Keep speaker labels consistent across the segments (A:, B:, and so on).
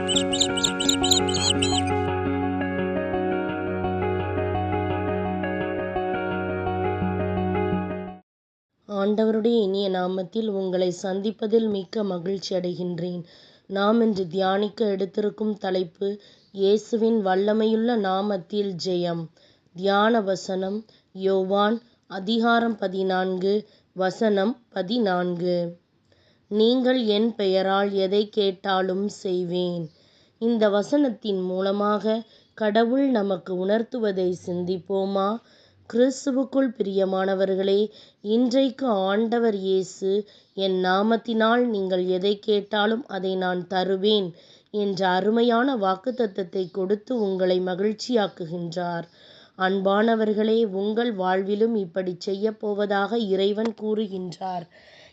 A: ஆண்டவருடைய இனிய நாமத்தில் உங்களை சந்திப்பதில் மிக்க மகிழ்ச்சி அடைகின்றேன். நாம் இன்று தியானிக்க எடுத்திருக்கும் தலைப்பு இயேசுவின் வல்லமையுள்ள நாமத்தில் ஜெயம். தியான வசனம் யோவான் அதிகாரம் 14 வசனம் 14. நீங்கள் என் பெயரால் எதை கேட்டாலும் செய்வேன். இந்த வசனத்தின் மூலமாக கடவுள் நமக்கு உணர்த்துவதை சிந்திப்போமா? கிறிஸ்துவுக்குள் பிரியமானவர்களே, இன்றைக்கு ஆண்டவர் இயேசு என் நாமத்தினால் நீங்கள் எதை கேட்டாலும் அதை நான் தருவேன் என்ற அருமையான வாக்குத்தத்தத்தை கொடுத்து உங்களை மகிழ்ச்சியாக்குகின்றார். அன்பானவர்களே, உங்கள் வாழ்விலும் இப்படி செய்யப் போவதாக இறைவன் கூறுகின்றார்.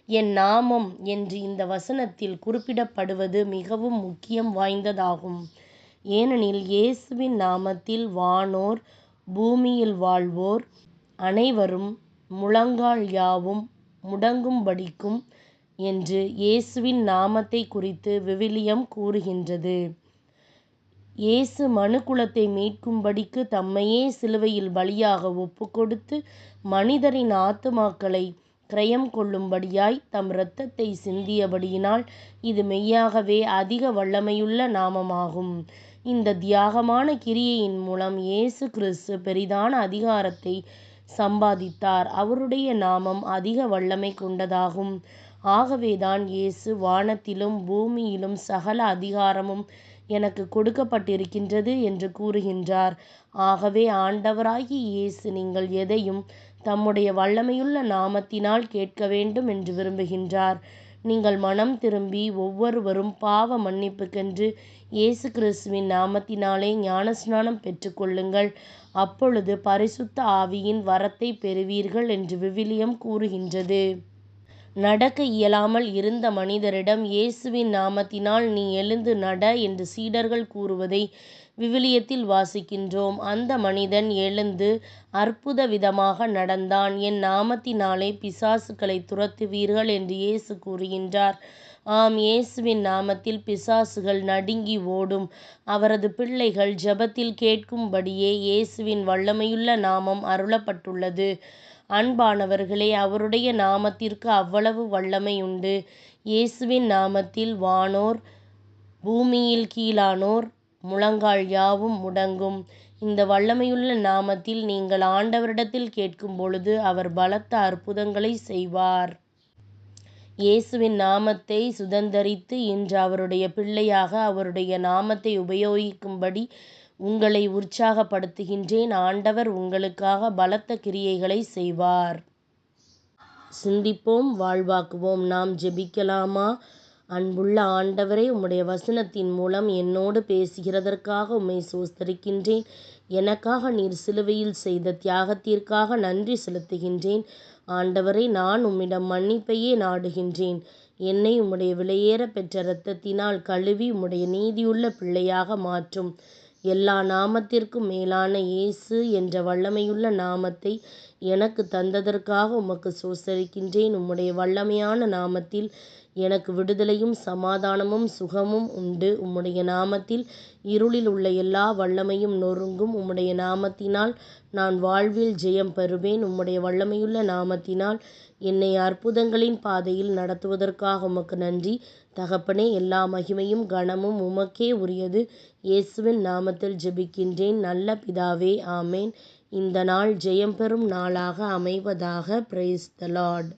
A: என் நாமம் என்று இந்த வசனத்தில் குறிப்பிடப்படுவது மிகவும் முக்கியம் வாய்ந்ததாகும். ஏனெனில் இயேசுவின் நாமத்தில் வானோர் பூமியில் வாழ்வோர் அனைவரும் முழங்கால் யாவும் முடங்கும்படிக்கும் என்று இயேசுவின் நாமத்தை குறித்து விவிலியம் கூறுகின்றது. இயேசு மனுக்குலத்தை மீட்கும்படிக்கு தம்மையே சிலுவையில் பலியாக ஒப்புக்கொடுத்து மனிதரின் ஆத்துமாக்களை கிரயம் கொள்ளும்படியாய் தம் இரத்தத்தை சிந்தியபடியினால் இது மெய்யாகவே அதிக வல்லமையுள்ள நாமமாகும். இந்த தியாகமான கிரியையின் மூலம் இயேசு கிறிஸ்து பெரிதான அதிகாரத்தை சம்பாதித்தார். அவருடைய நாமம் அதிக வல்லமை கொண்டதாகும். ஆகவேதான் இயேசு வானத்திலும் பூமியிலும் சகல அதிகாரமும் எனக்கு கொடுக்கப்பட்டிருக்கின்றது என்று கூறுகின்றார். ஆகவே ஆண்டவராகிய இயேசு நீங்கள் எதையும் தம்முடைய வல்லமையுள்ள நாமத்தினால் கேட்க வேண்டும் என்று விரும்புகின்றார். நீங்கள் மனம் திரும்பி ஒவ்வொருவரும் பாவ மன்னிப்புக்கென்று இயேசு கிறிஸ்துவின் நாமத்தினாலே ஞானஸ்நானம் பெற்றுக்கொள்ளுங்கள். அப்பொழுது பரிசுத்த ஆவியின் வரத்தை பெறுவீர்கள் என்று விவிலியம் கூறுகின்றது. நடக்க இயலாமல் இருந்த மனிதரிடம் இயேசுவின் நாமத்தினால் நீ எழுந்து நட என்று சீடர்கள் கூறுவதை விவிலியத்தில் வாசிக்கின்றோம். அந்த மனிதன் எழுந்து அற்புத விதமாக நடந்தான். என் நாமத்தினாலே பிசாசுகளை துரத்துவீர்கள் என்று இயேசு கூறுகின்றார். ஆம், இயேசுவின் நாமத்தில் பிசாசுகள் நடுங்கி ஓடும். அவரது பிள்ளைகள் ஜெபத்தில் கேட்கும்படியே இயேசுவின் வல்லமையுள்ள நாமம் அருளப்பட்டுள்ளது. அன்பானவர்களே, அவருடைய நாமத்திற்கு அவ்வளவு வல்லமை உண்டு. இயேசுவின் நாமத்தில் வானோர் பூமியில் கீழானோர் முழங்கால் யாவும் முடங்கும். இந்த வல்லமையுள்ள நாமத்தில் நீங்கள் ஆண்டவரிடத்தில் கேட்கும் பொழுது அவர் பலத்த அற்புதங்களை செய்வார். இயேசுவின் நாமத்தை சுதந்தரித்து இன்று அவருடைய பிள்ளையாக அவருடைய நாமத்தை உபயோகிக்கும்படி உங்களை உற்சாகப்படுத்துகின்றேன். ஆண்டவர் உங்களுக்காக பலத்த கிரியைகளை செய்வார். சிந்திப்போம், வாழ்வாக்குவோம். நாம் ஜெபிக்கலாமா? அன்புள்ள ஆண்டவரே, உம்முடைய வசனத்தின் மூலம் என்னோடு பேசுகிறதற்காக உம்மை ஸ்தோத்திரிக்கின்றேன். எனக்காக நீர் சிலுவையில் செய்த தியாகத்திற்காக நன்றி செலுத்துகின்றேன். ஆண்டவரே, நான் உம்மிடம் மன்னிப்பையே நாடுகின்றேன். என்னை உம்முடைய விலையேற பெற்ற இரத்தத்தினால் கழுவி உம்முடைய நீதியுள்ள பிள்ளையாக மாற்றும். எல்லா நாமத்திற்கும் மேலான இயேசு என்ற வல்லமையுள்ள நாமத்தை எனக்கு தந்ததற்காக உமக்கு ஸ்தோத்திரிக்கின்றேன். உம்முடைய வல்லமையான நாமத்தில் எனக்கு விடுதலையும் சமாதானமும் சுகமும் உண்டு. உம்முடைய நாமத்தில் இருளில் உள்ள எல்லா வல்லமையும் நொறுங்கும். உம்முடைய நாமத்தினால் நான் வாழ்வில் ஜெயம் பெறுவேன். உம்முடைய வல்லமையுள்ள நாமத்தினால் என்னை அற்புதங்களின் பாதையில் நடத்துவதற்காக உமக்கு நன்றி. தகப்பனே, எல்லா மகிமையும் கனமும் உமக்கே உரியது. இயேசுவின் நாமத்தில் ஜெபிக்கின்றேன் நல்ல பிதாவே, ஆமேன். இந்த நாள் ஜெயம் பெறும் நாளாக அமைவதாக. Praise the Lord.